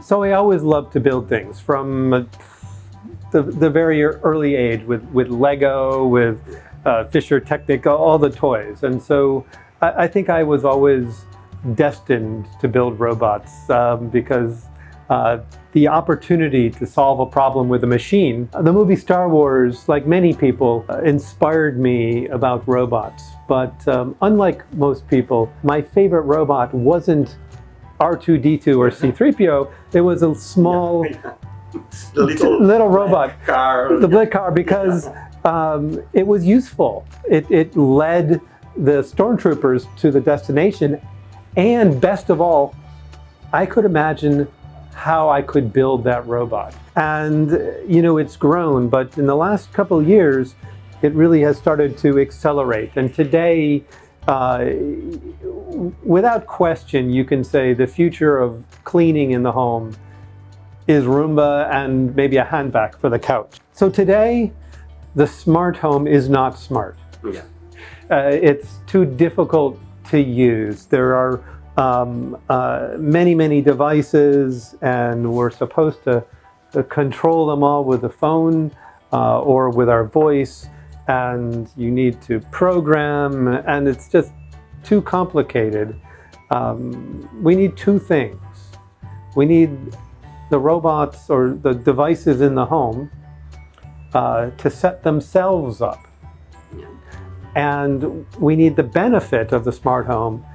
So I always loved to build things from the very early age with Lego, with Fisher Technic, all the toys. And so I think I was always destined to build robots because the opportunity to solve a problem with a machine. The movie Star Wars, like many people, inspired me about robots. But unlike most people, my favorite robot wasn't R2-D2 or C-3PO. It was a small, the little robot, car. the black car, because it was useful. It led the stormtroopers to the destination, and best of all, I could imagine how I could build that robot. And you know, it's grown, but in the last couple of years, it really has started to accelerate. And today, without question, you can say the future of cleaning in the home is Roomba and maybe a hand vac for the couch. So today, the smart home is not smart. Yeah. It's too difficult to use. There are many devices, and we're supposed to control them all with the phone or with our voice, and you need to program, and it's just too complicated. We need two things. We need the robots or the devices in the home to set themselves up. And we need the benefit of the smart home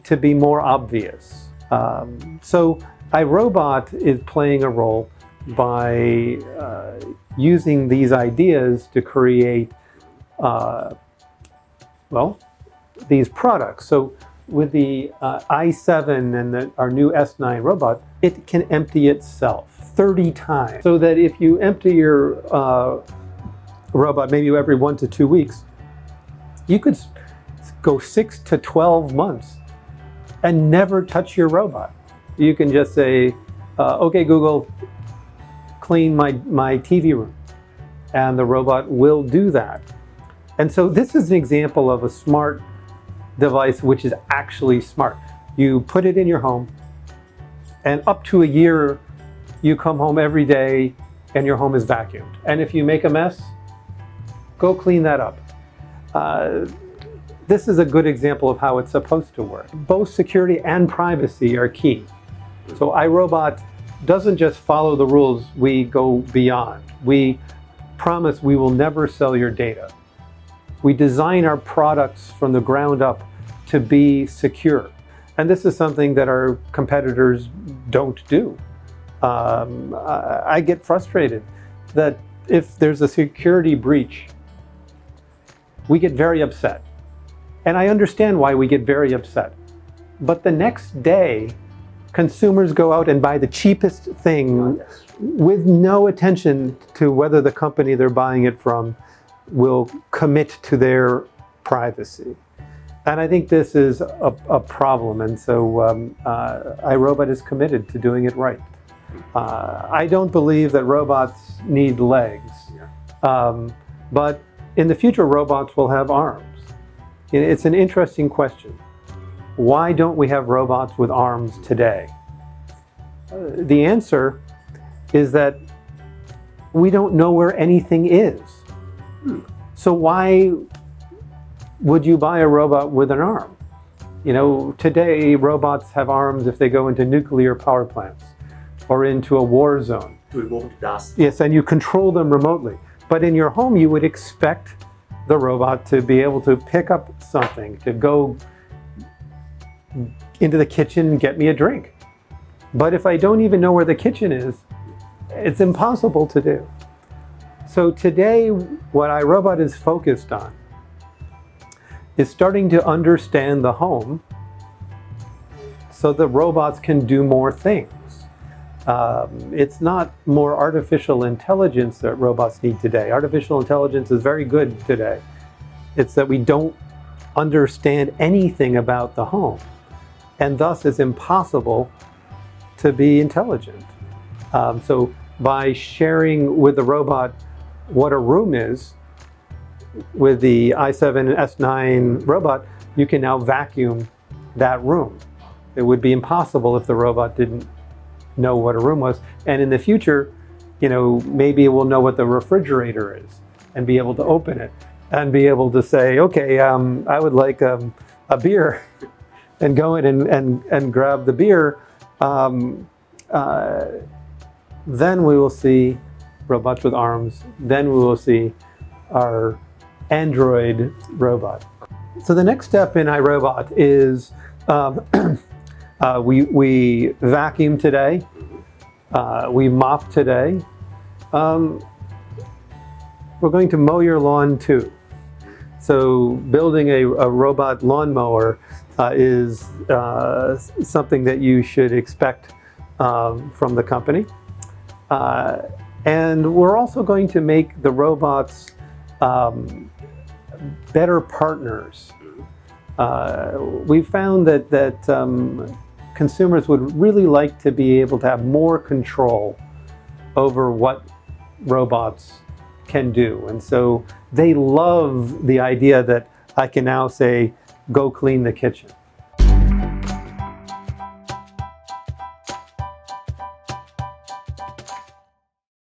to be more obvious. So iRobot is playing a role by using these ideas to create, well, these products. So with the i7 and our new S9 robot, it can empty itself 30 times. So that if you empty your robot maybe every 1 to 2 weeks, you could go 6 to 12 months and never touch your robot. You can just say, okay, Google, clean my TV room. And the robot will do that. And so this is an example of a smart device which is actually smart. You put it in your home, and up to a year, you come home every day and your home is vacuumed. And if you make a mess, go clean that up. This is a good example of how it's supposed to work. Both security and privacy are key. So iRobot doesn't just follow the rules, we go beyond. We promise we will never sell your data. We design our products from the ground up to be secure. And this is something that our competitors don't do. I get frustrated that if there's a security breach, we get very upset. And I understand why we get very upset. But the next day, consumers go out and buy the cheapest thing with no attention to whether the company they're buying it from will commit to their privacy. And I think this is a problem. And so iRobot is committed to doing it right. I don't believe that robots need legs. But in the future, robots will have arms. It's an interesting question. Why don't we have robots with arms today? The answer is that we don't know where anything is. So why would you buy a robot with an arm? You know, today robots have arms if they go into nuclear power plants or into a war zone. To remove dust. Yes, and you control them remotely. But in your home, you would expect the robot to be able to pick up something, to go into the kitchen and get me a drink. But if I don't even know where the kitchen is, it's impossible to do. So today, what iRobot is focused on is starting to understand the home so the robots can do more things. It's not more artificial intelligence that robots need today. Artificial intelligence is very good today. It's that we don't understand anything about the home, and thus it's impossible to be intelligent. So by sharing with the robot what a room is, with the i7 and S9 robot, you can now vacuum that room. It would be impossible if the robot didn't know what a room was. And in the future, you know, maybe it will know what the refrigerator is and be able to open it and be able to say, okay, I would like a beer, and go in and grab the beer. Then we will see robots with arms. Then we will see our Android robot. So the next step in iRobot is we vacuum today, we mop today. We're going to mow your lawn too. So building a robot lawnmower is something that you should expect from the company. And we're also going to make the robots better partners. We found that consumers would really like to be able to have more control over what robots can do. And so they love the idea that I can now say, go clean the kitchen.